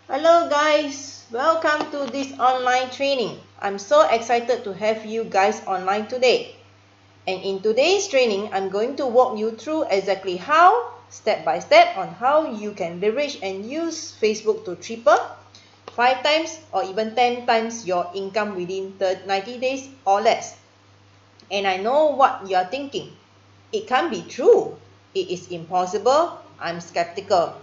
Hello guys, welcome to this online training. I'm so excited to have you guys online today. And in today's training, I'm going to walk you through exactly how, step by step, on how you can leverage and use Facebook to triple, 5 times or even 10 times your income within 90 days or less. And I know what you are thinking. It can't be true. It is impossible. I'm skeptical.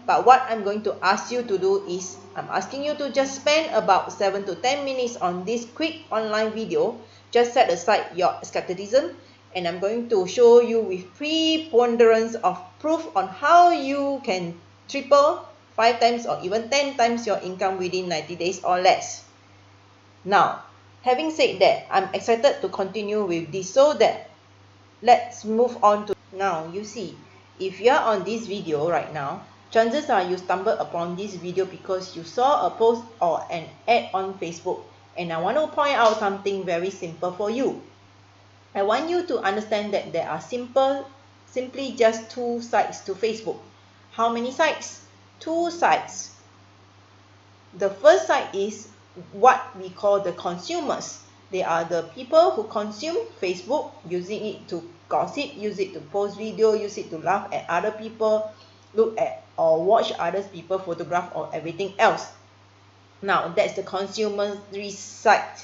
But what I'm going to ask you to do is, I'm asking you to just spend about 7 to 10 minutes on this quick online video. Just set aside your skepticism, and I'm going to show you with preponderance of proof on how you can triple, 5 times or even 10 times your income within 90 days or less. Now, having said that, I'm excited to continue with this, so that let's move on to now. You see, if you are on this video right now, chances are you stumbled upon this video because you saw a post or an ad on Facebook. And I want to point out something very simple for you. I want you to understand that there are simply just 2 sides to Facebook. How many sides? 2 sides. The first side is what we call the consumers. They are the people who consume Facebook, using it to gossip, use it to post video, use it to laugh at other people, look at or watch other people photograph or everything else. Now, that's the consumer side.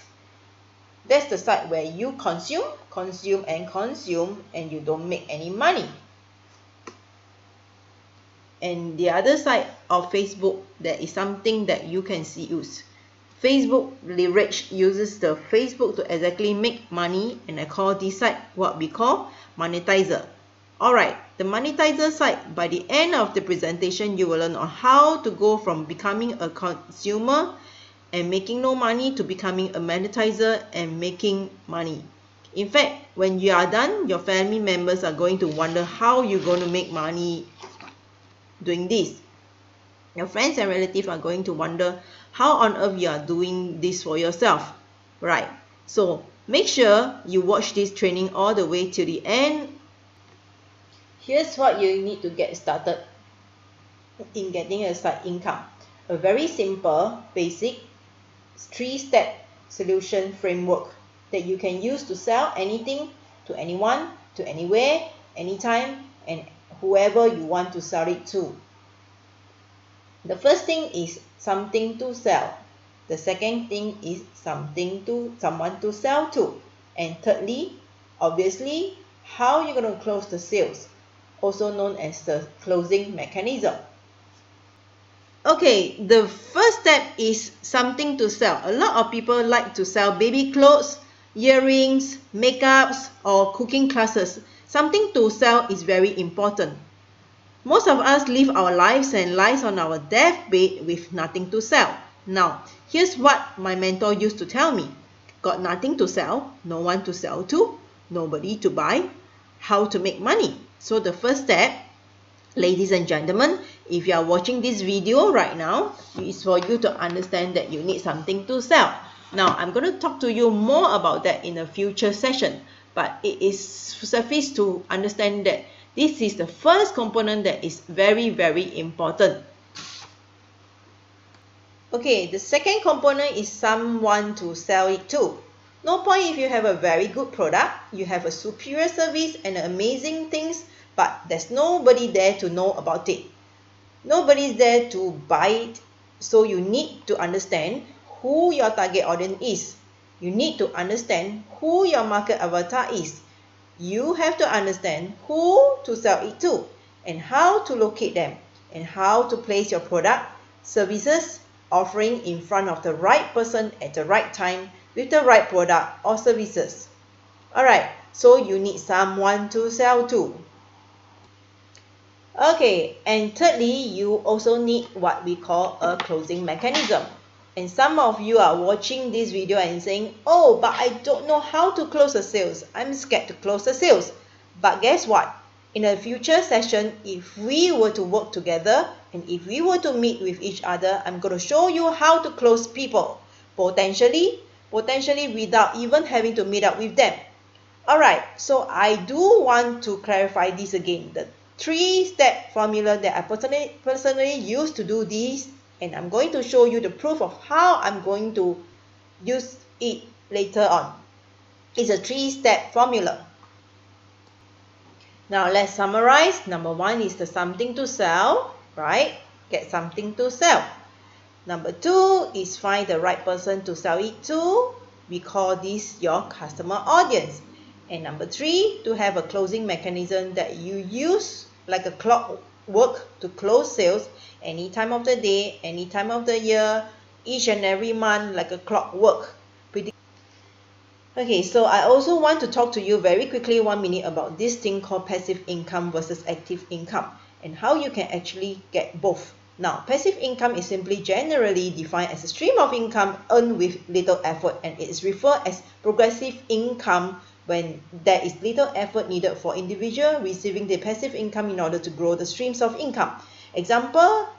That's the side where you consume, and you don't make any money. And the other side of Facebook, there is something that you can see use. Facebook leverage uses the Facebook to exactly make money, and I call this side what we call monetizer. Alright, the monetizer side, by the end of the presentation, you will learn on how to go from becoming a consumer and making no money to becoming a monetizer and making money. In fact, when you are done, your family members are going to wonder how you're going to make money doing this. Your friends and relatives are going to wonder how on earth you are doing this for yourself, right? So make sure you watch this training all the way till the end. Here's what you need to get started in getting a side income. A very simple, basic 3-step solution framework that you can use to sell anything to anyone, to anywhere, anytime, and whoever you want to sell it to. The first thing is something to sell. The second thing is someone to sell to. And thirdly, obviously, how you're going to close the sales, also known as the closing mechanism. Okay, the first step is something to sell. A lot of people like to sell baby clothes, earrings, makeups, or cooking classes. Something to sell is very important. Most of us live our lives and lies on our deathbed with nothing to sell. Now, here's what my mentor used to tell me. Got nothing to sell, no one to sell to, nobody to buy, how to make money. So the first step, ladies and gentlemen, if you are watching this video right now, is for you to understand that you need something to sell. Now, I'm going to talk to you more about that in a future session, but it is suffice to understand that this is the first component that is very, very important. Okay, the second component is someone to sell it to. No point if you have a very good product, you have a superior service and amazing things, but there's nobody there to know about it. Nobody's there to buy it, so you need to understand who your target audience is. You need to understand who your market avatar is. You have to understand who to sell it to, and how to locate them, and how to place your product, services, offering in front of the right person at the right time with the right product or services. Alright, so you need someone to sell to. Okay, and thirdly, you also need what we call a closing mechanism. And some of you are watching this video and saying, oh, but I don't know how to close the sales. I'm scared to close the sales. But guess what? In a future session, if we were to work together and if we were to meet with each other, I'm going to show you how to close people. Potentially without even having to meet up with them. Alright, so I do want to clarify this again. The 3-step formula that I personally use to do this And I'm going to show you the proof of how I'm going to use it later on. It's a 3-step formula. Now let's summarize. Number 1 is the something to sell, right? Get something to sell. Number 2 is find the right person to sell it to. We call this your customer audience. And number 3, to have a closing mechanism that you use like a clockwork to close sales any time of the day, any time of the year, each and every month, like a clockwork. Okay, so I also want to talk to you very quickly 1 minute about this thing called passive income versus active income and how you can actually get both. Now, passive income is simply generally defined as a stream of income earned with little effort, and it is referred as progressive income when there is little effort needed for individual receiving the passive income in order to grow the streams of income. Example,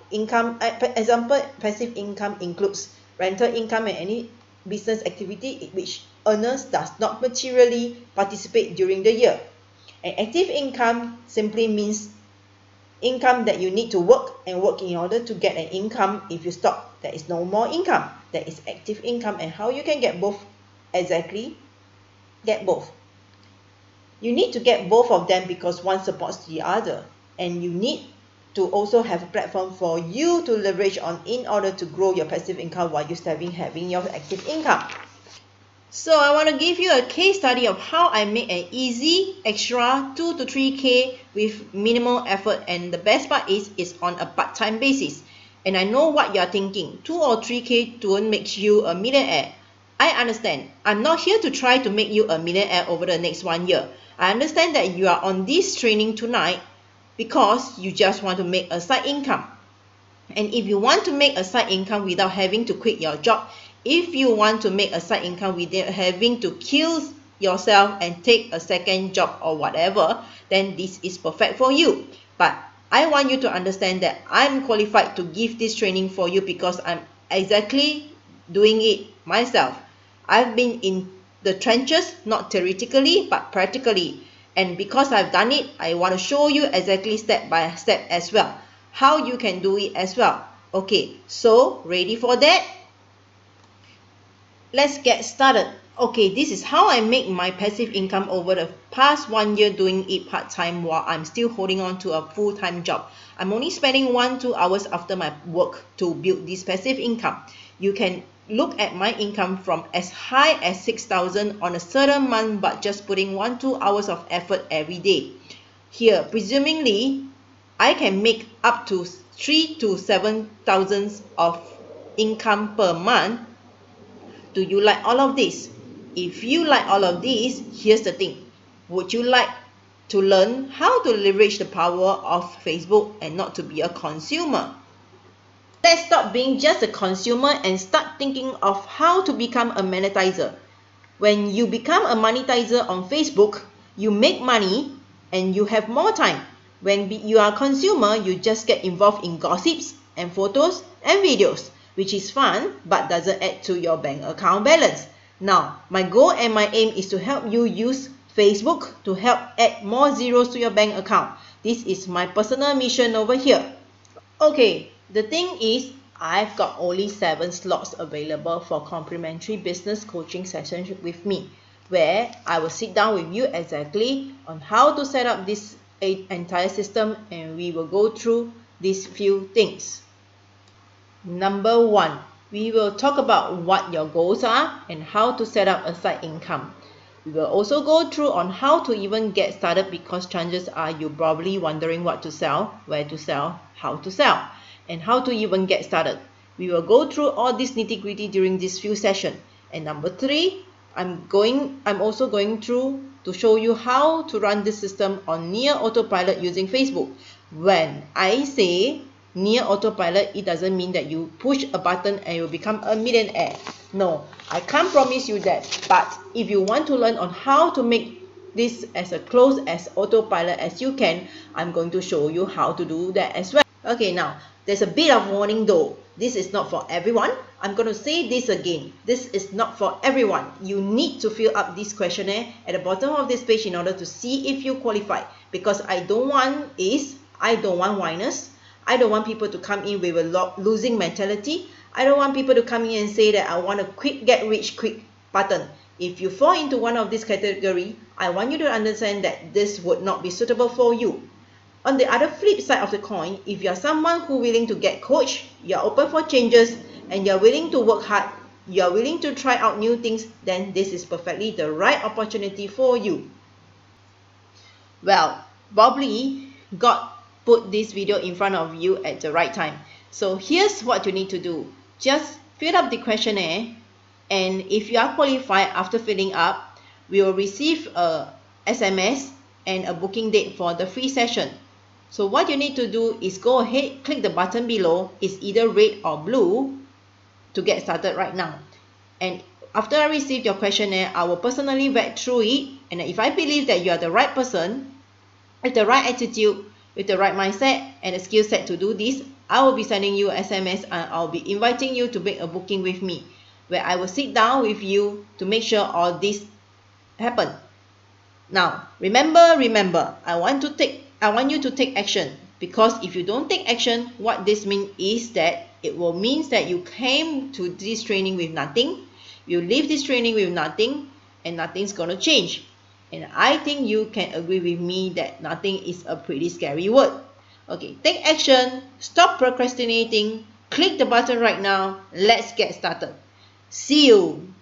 passive income includes rental income and any business activity in which earners does not materially participate during the year. And active income simply means income that you need to work and work in order to get an income. If you stop, there is no more income. That is active income. And how you can get both? Exactly, get both. You need to get both of them because one supports the other, and you need to also have a platform for you to leverage on in order to grow your passive income while you're still having your active income. So I want to give you a case study of how I make an easy extra 2 to 3K with minimal effort, and the best part is it's on a part-time basis. And I know what you're thinking, 2 or 3K don't make you a millionaire. I understand. I'm not here to try to make you a millionaire over the next 1 year. I understand that you are on this training tonight because you just want to make a side income. And if you want to make a side income without having to quit your job, if you want to make a side income without having to kill yourself and take a second job or whatever, then this is perfect for you. But I want you to understand that I'm qualified to give this training for you because I'm exactly doing it myself. I've been in the trenches, not theoretically, but practically. And because I've done it, I want to show you exactly step by step as well, how you can do it as well. Okay, so ready for that? Let's get started. Okay, this is how I make my passive income over the past 1 year doing it part-time while I'm still holding on to a full-time job. I'm only spending 1-2 hours after my work to build this passive income. You can look at my income from as high as 6,000 on a certain month, but just putting 1-2 hours of effort every day. Here, presumably, I can make up to 3,000 to 7,000 of income per month. Do you like all of this? If you like all of this, here's the thing. Would you like to learn how to leverage the power of Facebook and not to be a consumer? Let's stop being just a consumer and start thinking of how to become a monetizer. When you become a monetizer on Facebook, you make money and you have more time. When you are a consumer, you just get involved in gossips and photos and videos, which is fun but doesn't add to your bank account balance. Now, my goal and my aim is to help you use Facebook to help add more zeros to your bank account. This is my personal mission over here. Okay, the thing is, I've got only 7 slots available for complimentary business coaching sessions with me, where I will sit down with you exactly on how to set up this entire system, and we will go through these few things. Number 1, we will talk about what your goals are and how to set up a side income. We will also go through on how to even get started, because chances are you're probably wondering what to sell, where to sell, how to sell, and how to even get started. We will go through all this nitty-gritty during this few sessions. And number 3, I'm also going through to show you how to run this system on near autopilot using Facebook. When I say near autopilot, it doesn't mean that you push a button and you become a millionaire. No, I can't promise you that. But if you want to learn on how to make this as close as autopilot as you can, I'm going to show you how to do that as well. Okay, now there's a bit of warning though. This is not for everyone. I'm going to say this again. This is not for everyone. You need to fill up this questionnaire at the bottom of this page in order to see if you qualify. Because I don't want whiners. I don't want people to come in with a losing mentality. I don't want people to come in and say that I want a quick get rich quick button. If you fall into one of this category, I want you to understand that this would not be suitable for you. On the other flip side of the coin, if you are someone who willing to get coached, you are open for changes, and you are willing to work hard, you are willing to try out new things, then this is perfectly the right opportunity for you. Well, probably God put this video in front of you at the right time. So here's what you need to do. Just fill up the questionnaire, and if you are qualified after filling up, we will receive a SMS and a booking date for the free session. So what you need to do is go ahead, click the button below. It's either red or blue to get started right now. And after I receive your questionnaire, I will personally vet through it. And if I believe that you are the right person, with the right attitude, with the right mindset and a skill set to do this, I will be sending you an SMS and I'll be inviting you to make a booking with me, where I will sit down with you to make sure all this happen. Now, remember, I want you to take action, because if you don't take action, what this means is that it will mean that you came to this training with nothing, you leave this training with nothing, and nothing's gonna change. And I think you can agree with me that nothing is a pretty scary word. Okay, take action, stop procrastinating, click the button right now, let's get started. See you.